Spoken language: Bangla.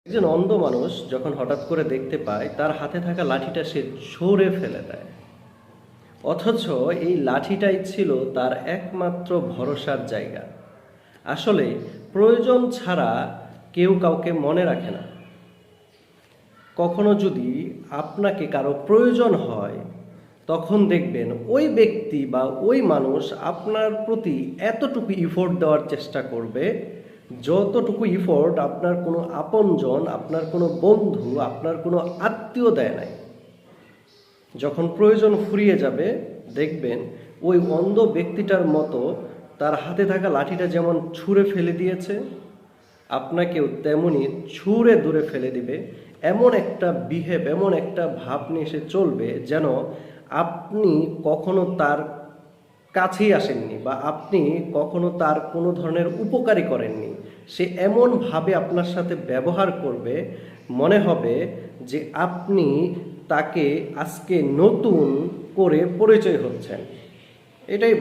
একজন অন্ধ মানুষ যখন হঠাৎ করে দেখতে পায় তার হাতে থাকা লাঠিটা সে ছুঁড়ে ফেলে দেয়, অথচ এই লাঠিটাই ছিল তার একমাত্র ভরসার জায়গা। আসলে প্রয়োজন ছাড়া কেউ কাউকে মনে রাখে না। কখনো যদি আপনাকে কারো প্রয়োজন হয়, তখন দেখবেন ওই ব্যক্তি বা ওই মানুষ আপনার প্রতি এতটুকু ইফোর্ট দেওয়ার চেষ্টা করবে যতটুকু ইফোর্ট আপনার কোনো আপনজন, আপনার কোনো বন্ধু, আপনার কোনো আত্মীয় দেয় নাই। যখন প্রয়োজন ফুরিয়ে যাবে, দেখবেন ওই অন্ধ ব্যক্তিটার মতো তার হাতে থাকা লাঠিটা যেমন ছুঁড়ে ফেলে দিয়েছে, আপনাকেও তেমনি ছুঁড়ে দূরে ফেলে দিবে। এমন একটা বিহেভ, এমন একটা ভাব নিয়ে সে চলবে যেন আপনি কখনো তার কাছেই আসেননি বা আপনি কখনো তার কোনো ধরনের উপকারই করেননি। সে এমনভাবে আপনার সাথে ব্যবহার করবে, মনে হবে যে আপনি তাকে আজকে নতুন করে পরিচয় হচ্ছেন। এটাই